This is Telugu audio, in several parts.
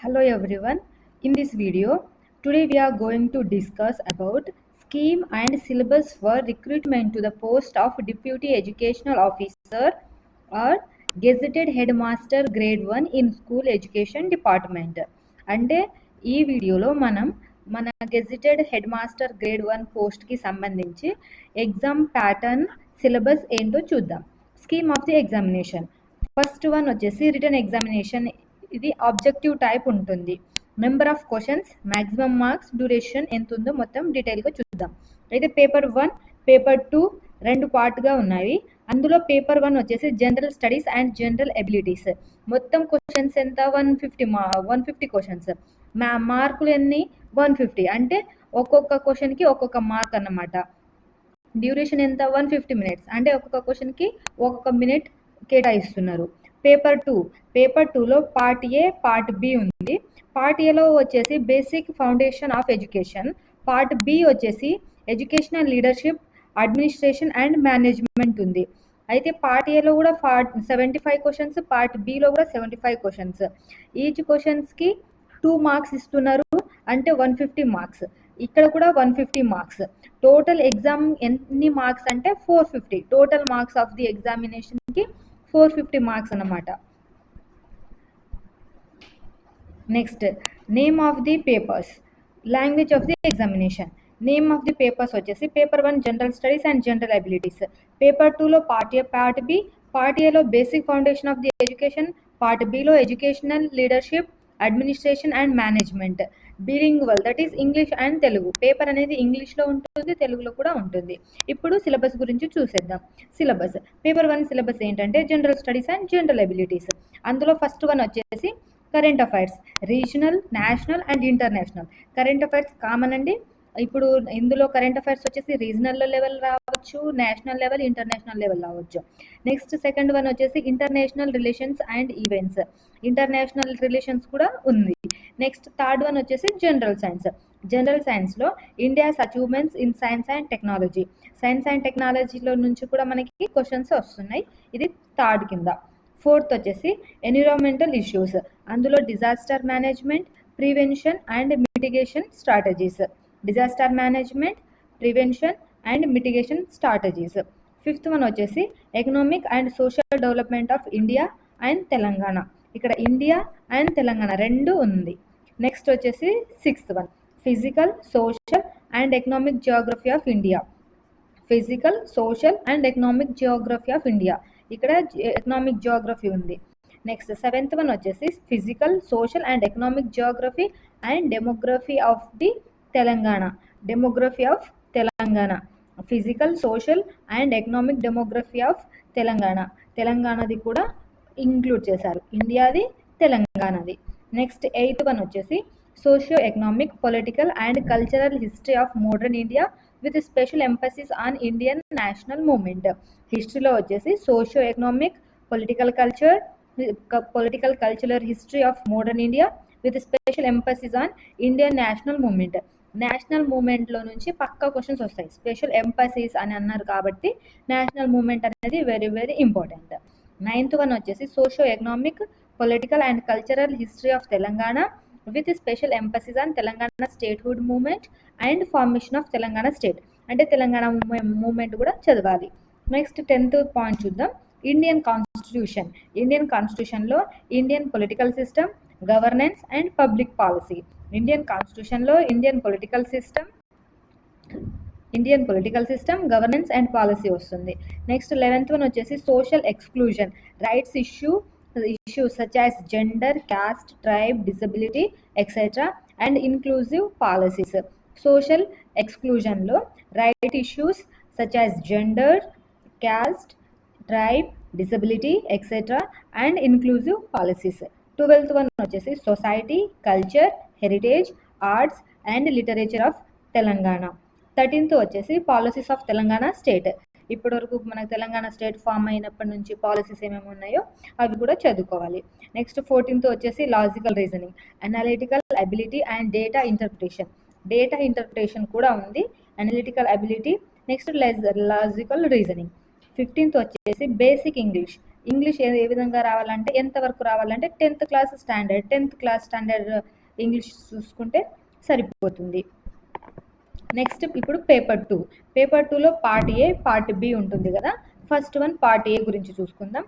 Hello everyone. In this video, today we are going to discuss about scheme and syllabus for recruitment to the post of Deputy Educational Officer or Gazetted Headmaster Grade 1 in School Education Department. అంటే ఈ వీడియోలో మన గెజిటెడ్ హెడ్ మాస్టర్ గ్రేడ్ 1 పోస్ట్కి సంబంధించి ఎగ్జామ్ ప్యాటర్న్ సిలబస్ ఏంటో చూద్దాం. Scheme of the examination. First one వచ్చేసి రిటర్న్ ఎగ్జామినేషన్. ఇది ఆబ్జెక్టివ్ టైప్ ఉంటుంది. Number of questions, maximum marks, duration ఎంత ఉందో మొత్తం డీటెయిల్గా చూద్దాం. అయితే పేపర్ 1, పేపర్ 2 రెండు పార్ట్గా ఉన్నాయి. అందులో పేపర్ 1 వచ్చేసి general studies and general abilities. మొత్తం క్వశ్చన్స్ ఎంత 150 క్వశ్చన్స్. మార్కులు ఎన్ని 150, అంటే ఒక్కొక్క క్వశ్చన్కి ఒక్కొక్క మార్క్ అన్నమాట. డ్యూరేషన్ ఎంత 150 మినిట్స్, అంటే ఒక్కొక్క క్వశ్చన్కి ఒక్కొక్క మినిట్ కేటాయిస్తున్నారు. పేపర్ 2లో పార్ట్ ఏ, పార్ట్ బి ఉంది. పార్ట్ ఏలో వచ్చేసి basic foundation of education, part B వచ్చేసి educational leadership, administration and management ఉంది. అయితే పార్ట్ ఏలో కూడా 75 క్వశ్చన్స్, పార్ట్ బిలో కూడా 75 క్వశ్చన్స్. ఈచ్ క్వశ్చన్స్కి 2 మార్క్స్ ఇస్తున్నారు, అంటే 150 మార్క్స్. ఇక్కడ కూడా 150 మార్క్స్. టోటల్ ఎగ్జామ్ ఎన్ని మార్క్స్ అంటే 450. టోటల్ మార్క్స్ ఆఫ్ ది ఎగ్జామినేషన్కి 450 మార్క్స్ అన్నమాట. Next, name of the papers, language of the examination. Name of the papers వచ్చేసి paper 1 general studies and general abilities, paper 2లో part A, part B. Part ఏలో basic foundation of the education, part బిలో educational leadership, administration and management. Bilingual, that is English and Telugu. Paper అనేది ఇంగ్లీష్లో ఉంటుంది, తెలుగులో కూడా ఉంటుంది. ఇప్పుడు సిలబస్ గురించి చూసేద్దాం. సిలబస్, పేపర్ 1 సిలబస్ ఏంటంటే general studies and general abilities. అందులో ఫస్ట్ వన్ వచ్చేసి current affairs, regional, national and international. Current affairs common అండి. ఇప్పుడు ఇందులో కరెంట్ అఫైర్స్ వచ్చేసి రీజనల్ లెవెల్ రావచ్చు, నేషనల్ లెవెల్, ఇంటర్నేషనల్ లెవెల్ రావచ్చు. నెక్స్ట్ సెకండ్ వన్ వచ్చేసి international relations and events. International relations కూడా ఉంది. నెక్స్ట్ థర్డ్ వన్ వచ్చేసి జనరల్ సైన్స్. జనరల్ సైన్స్లో India's achievements in science and technology. Science and టెక్నాలజీలో నుంచి కూడా మనకి క్వశ్చన్స్ వస్తున్నాయి. ఇది థర్డ్ కింద. ఫోర్త్ వచ్చేసి ఎన్విరాన్మెంటల్ ఇష్యూస్. అందులో disaster management, prevention and mitigation strategies. Disaster management, prevention and mitigation strategies. Fifth one వచ్చేసి economic and social development of India and Telangana. ఇక్కడ ఇండియా అండ్ తెలంగాణ రెండు ఉంది. నెక్స్ట్ వచ్చేసి sixth one physical, social and economic geography of India. Physical, social and economic geography of India. ఇక్కడ ఎకనామిక్ జియోగ్రఫీ ఉంది. నెక్స్ట్ సెవెంత్ వన్ వచ్చేసి physical, social and economic geography and demography of the Telangana. Demography of Telangana, physical, social and economic demography of Telangana. తెలంగాణది కూడా ఇంక్లూడ్ చేశారు, ఇండియాది, తెలంగాణది. నెక్స్ట్ ఎయిత్ వన్ వచ్చేసి socio economic, political and cultural history of modern India with special emphasis on Indian national movement. హిస్టరీలో వచ్చేసి socio economic, political cultural history of modern India with special emphasis on Indian national movement. National మూవ్మెంట్లో నుంచి పక్కా క్వశ్చన్స్ వస్తాయి. స్పెషల్ ఎంఫసిస్ అని అన్నారు కాబట్టి నేషనల్ మూవ్మెంట్ అనేది very very important. Ninth one వచ్చేసి socio economic, political and cultural history of Telangana with special emphasis on Telangana statehood movement and formation of Telangana state. అంటే తెలంగాణ మూవ్మెంట్ కూడా చదవాలి. నెక్స్ట్ 10th పాయింట్ చూద్దాం. Indian constitution. ఇండియన్ కాన్స్టిట్యూషన్లో Indian political system, governance and public policy. Indian కాన్స్టిట్యూషన్లో Indian political system, governance and policy వస్తుంది. నెక్స్ట్ 11th వన్ వచ్చేసి social exclusion, rights issues such as gender, caste, tribe, disability, etc. and inclusive policies. Social exclusion లో right issues such as gender, caste, tribe, disability, etc. and inclusive policies. 12th one వచ్చేసి society, culture, heritage, arts and literature of Telangana. 13th వచ్చేసి పాలసీస్ ఆఫ్ తెలంగాణ స్టేట్. ఇప్పటివరకు మనకు తెలంగాణ స్టేట్ ఫామ్ అయినప్పటి నుంచి పాలసీస్ ఏమేమి ఉన్నాయో అవి కూడా చదువుకోవాలి. నెక్స్ట్ 14th వచ్చేసి logical reasoning, analytical ability and data interpretation. Data interpretation కూడా ఉంది, analytical ability. Next logical reasoning. 15th వచ్చేసి బేసిక్ ఇంగ్లీష్, ఇంగ్లీష్ ఏ విధంగా రావాలంటే ఎంతవరకు రావాలంటే 10th క్లాస్ స్టాండర్డ్ ఇంగ్లీష్ చూసుకుంటే సరిపోతుంది. నెక్స్ట్ ఇప్పుడు పేపర్ 2లో పార్ట్ ఏ పార్ట్ బి ఉంటుంది కదా. ఫస్ట్ వన్ పార్ట్ ఏ గురించి చూసుకుందాం.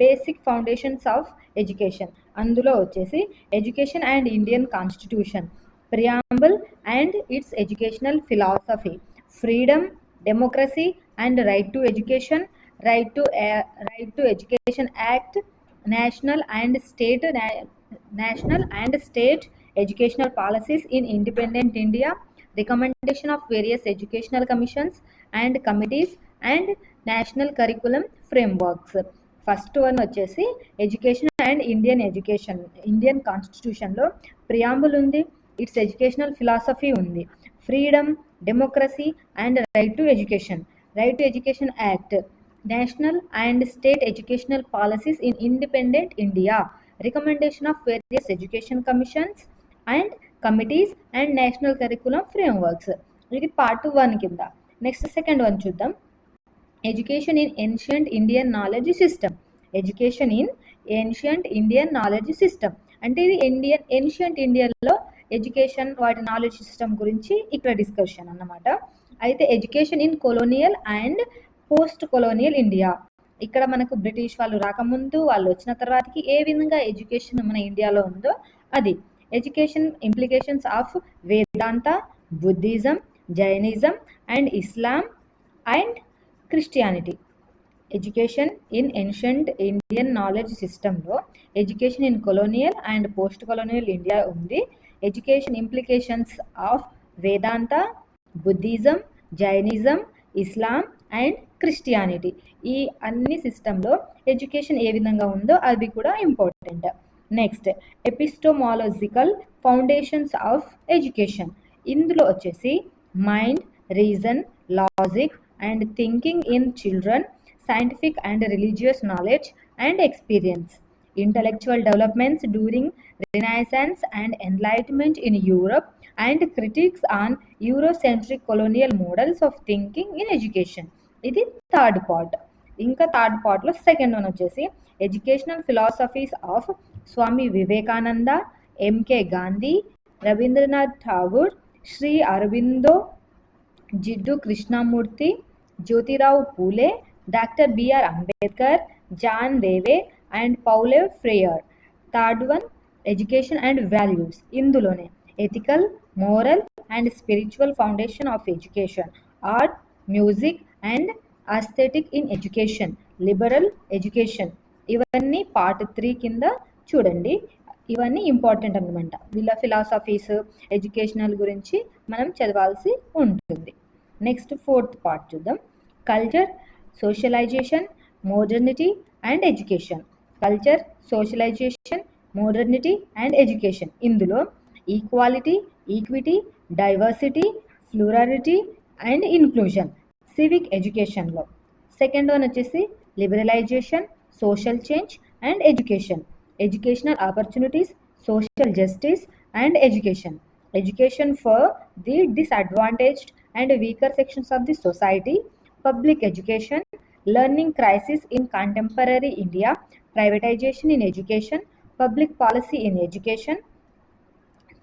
Basic foundations of education. అందులో వచ్చేసి education and Indian constitution, preamble and it's educational philosophy, freedom, democracy and right to education, right to education act, national and state educational policies in independent India, recommendation of various educational commissions and committees and national curriculum frameworks. First one వచ్చేసి ఎడ్యుకేషన్ అండ్ ఇండియన్ కాన్స్టిట్యూషన్లో ప్రియాంబుల్ ఉంది, ఇట్స్ ఎడ్యుకేషనల్ ఫిలాసఫీ ఉంది, freedom, democracy and right to education act, national and state educational policies in independent India, recommendation of various education commissions and committees and national curriculum frameworks. ఇది పార్ట్ 1 కింద. నెక్స్ట్ సెకండ్ వన్ చూద్దాం. Education in ancient Indian knowledge system. అంటే ఇది ఏన్షియంట్ ఇండియన్లో ఎడ్యుకేషన్ వాటి నాలెడ్జ్ సిస్టమ్ గురించి ఇక్కడ డిస్కషన్ అన్నమాట. అయితే education in colonial and post colonial India. ఇక్కడ మనకు బ్రిటిష్ వాళ్ళు రాకముందు, వాళ్ళు వచ్చిన తర్వాతకి ఏ విధంగా ఎడ్యుకేషన్ మన ఇండియాలో ఉందో అది. Education implications of Vedanta, Buddhism, Jainism and Islam and Christianity. Education in ancient Indian knowledge సిస్టంలో education in colonial and post colonial India ఉంది. Education implications of Vedanta, Buddhism, Jainism, Islam and Christianity. ఈ అన్ని సిస్టంలో ఎడ్యుకేషన్ ఏ విధంగా ఉందో అది కూడా important. Next epistemological foundations of education. ఇందులో వచ్చేసి mind, reason, logic and thinking in children, scientific and religious knowledge and experience, intellectual developments during renaissance and enlightenment in Europe and critics on Eurocentric colonial models of thinking in education. ఇది థర్డ్ పార్ట్. ఇంకా థర్డ్ పార్ట్లో సెకండ్ వన్ వచ్చేసి educational philosophies of Swami Vivekananda, M K Gandhi, Rabindranath Tagore, Shri Aurobindo, Jiddu Krishnamurti, Jyotirao Phule, doctor B R Ambedkar, John Dewey and Paulo Freire. Third one education and values. ఇందులోనే ethical, moral and spiritual foundation of education, art, music and aesthetic in education, liberal education. ఇవన్నీ పార్ట్ 3 కింద చూడండి. ఇవన్నీ ఇంపార్టెంట్ అనమాట. వీళ్ళ ఫిలాసఫీస్, ఎడ్యుకేషనల్ గురించి మనం చదవాల్సి ఉంటుంది. నెక్స్ట్ ఫోర్త్ పార్ట్ చూద్దాం. Culture, socialization, modernity and education. Culture, socialization, modernity and education. ఇందులో equality, equity, diversity, plurality and inclusion, civic ఎడ్యుకేషన్లో. సెకండ్ వన్ వచ్చేసి liberalization, social change and education, educational opportunities, social justice and education for the disadvantaged and weaker sections of the society, public education, learning crisis in contemporary India, privatization in education, public policy in education.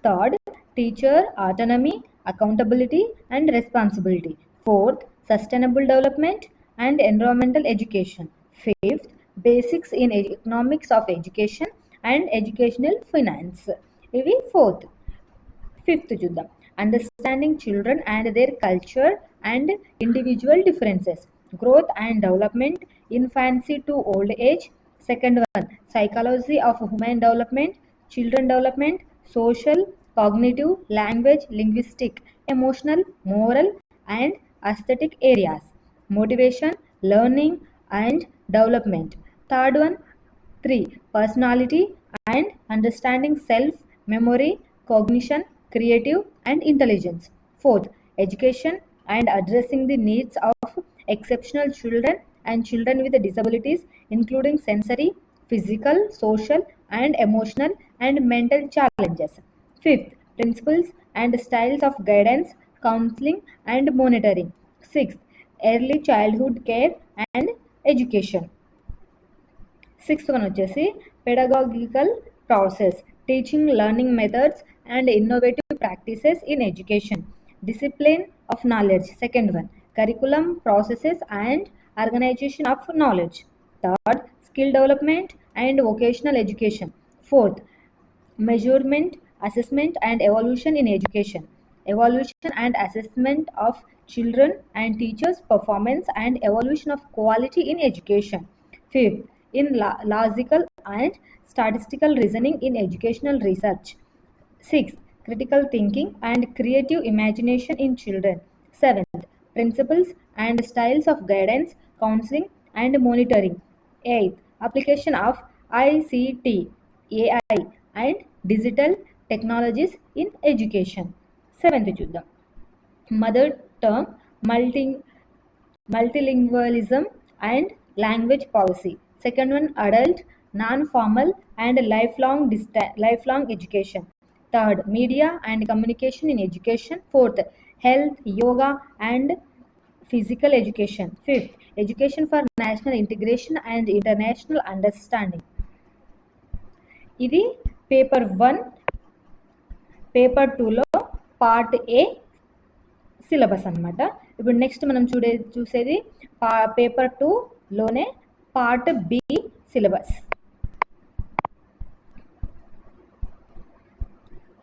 Third, teacher autonomy, accountability and responsibility. Fourth, sustainable development and environmental education. Fifth, basics in economics of education and educational finance. ఇవి ఫోర్త్. ఫిఫ్త్ చూద్దాం. Understanding children and their culture and individual differences, growth and development, infancy to old age. Second one psychology of human development, children development, social, cognitive, language, linguistic, emotional, moral and aesthetic areas, motivation, learning and development. Third one, 3, personality and understanding self, memory, cognition, creative and intelligence. Fourth, education and addressing the needs of exceptional children and children with disabilities, including sensory, physical, social and emotional and mental challenges. Fifth, principles and styles of guidance, counseling and monitoring. Sixth, early childhood care and education. Sixth one వచ్చేసి pedagogical process, teaching learning methods and innovative practices in education. Discipline of knowledge, second one. Curriculum processes and organization of knowledge. Third, skill development and vocational education. Fourth, measurement, assessment and evaluation in education. Evaluation and assessment of children and teachers' performance and evaluation of quality in education. Fifth, in logical and statistical reasoning in educational research. Sixth, critical thinking and creative imagination in children. Seventh, principles and styles of guidance, counseling and monitoring. Eighth, application of ICT, AI and digital technologies in education. Seventh చూద్దాం. Mother term, multilingualism and language policy. Second one, adult, non-formal and lifelong education. Third, media and communication in education. Fourth, health, yoga and physical education. Fifth, education for national integration and international understanding. ఇది పేపర్ 1, పేపర్ 2లో పార్ట్ ఏ సిలబస్ అన్నమాట. ఇప్పుడు నెక్స్ట్ మనం చూసేది పేపర్ 2లోనే part B syllabus.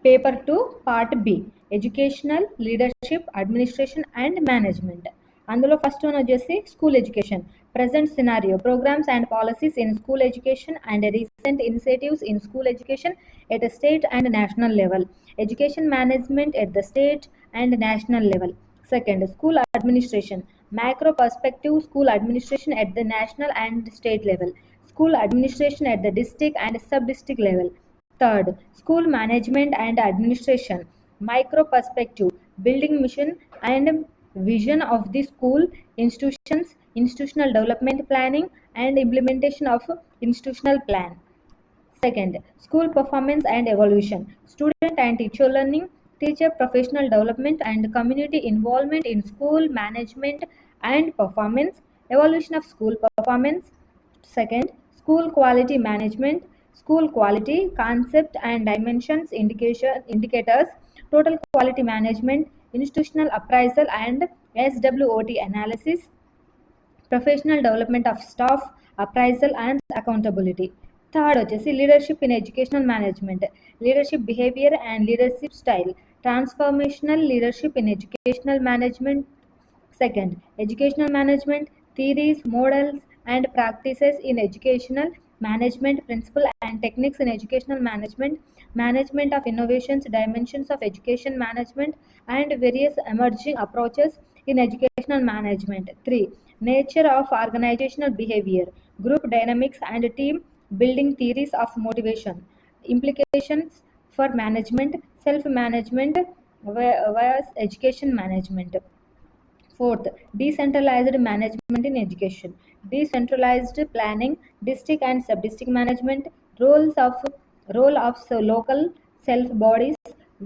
Paper 2 part B, educational leadership, administration and management. అందులో ఫస్ట్ వన్ వచ్చేసి school education, present scenario, programs and policies in school education and recent initiatives in school education at a state and national level. Education management at the state and national level. Second, school administration, macro perspective, school administration at the national and state level. School administration at the district and sub-district level. Third, school management and administration, micro perspective, building mission and vision of the school institutions, institutional development planning and implementation of institutional plan. Second, school performance and evolution, student and teacher learning, teacher professional development and community involvement in school management and performance, evolution of school performance. Second, school quality management, school quality concept and dimensions, indicators, total quality management, institutional appraisal and SWOT analysis, professional development of staff, appraisal and accountability. Third వచ్చేసి leadership in educational management, leadership behavior and leadership style, transformational leadership in educational management. Second, educational management, theories, models and practices in educational management, principle and techniques in educational management, management of innovations, dimensions of education management and various emerging approaches in educational management. 3, nature of organizational behavior, group dynamics and team building, theories of motivation, implications for management, self-management via education management. Fourth, decentralized management in education, decentralized planning, district and sub-district management, role of local self bodies,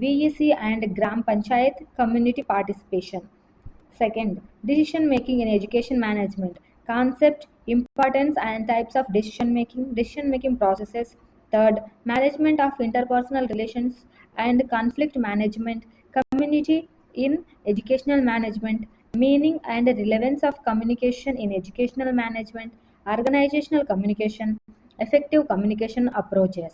VEC and Gram Panchayat, community participation. Second, decision making in education management, concept, importance and types of decision making processes. Third, management of interpersonal relations and conflict management, community in educational management, meaning and relevance of communication in educational management, organizational communication, effective communication approaches.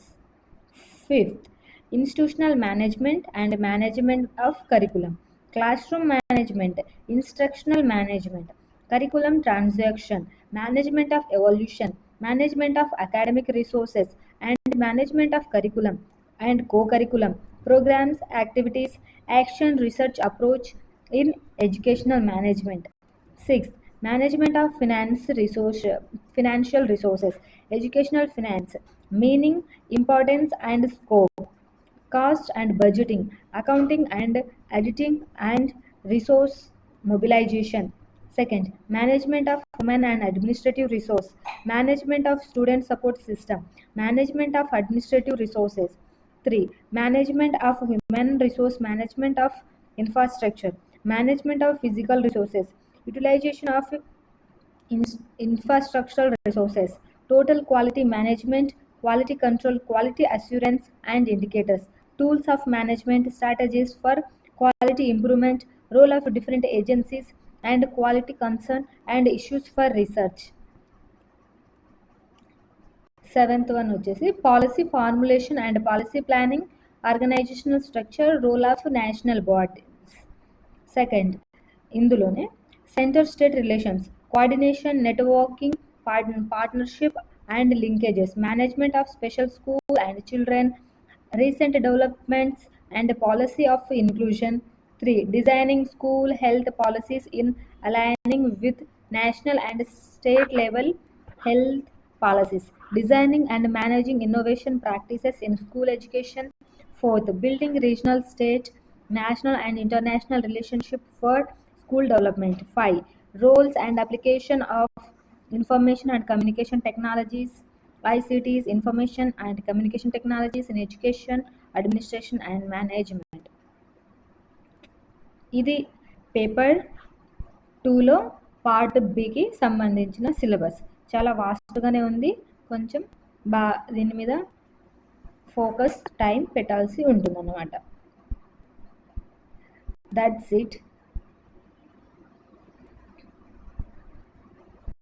Fifth, institutional management and management of curriculum, classroom management, instructional management, curriculum transaction, management of evolution, management of academic resources and management of curriculum and co-curriculum, programs, activities, action, research approach in educational management. Sixth, management of financial resources, educational finance, meaning, importance and scope, cost and budgeting, accounting and editing and resource mobilization. Second, management of human and administrative resource, management of student support system, management of administrative resources. 3, management of human resource, management of infrastructure, management of physical resources, utilization of infrastructural resources, total quality management, quality control, quality assurance, and indicators, tools of management, strategies for quality improvement, role of different agencies, and quality concern and issues for research. Seventh one వచ్చేసి policy formulation and policy planning, organizational structure, role of national bodies. Second, ఇందులోనే centre state relations, coordination, networking, partnership and linkages, management of special school and children, recent developments and policy of inclusion. 3. Designing school health policies in aligning with national and state level health policies. Designing and managing innovation practices in school education. 4th, building regional, state, national and international relationship for school development. 5. Roles and application of information and communication technologies, ICTs, information and communication technologies in education, administration and management. ఇది పేపర్ 2లో పార్ట్ బికి సంబంధించిన సిలబస్. చాలా వాస్ట్గానే ఉంది, కొంచెం దీని మీద ఫోకస్ టైం పెట్టాల్సి ఉంటుందన్నమాట. That's it.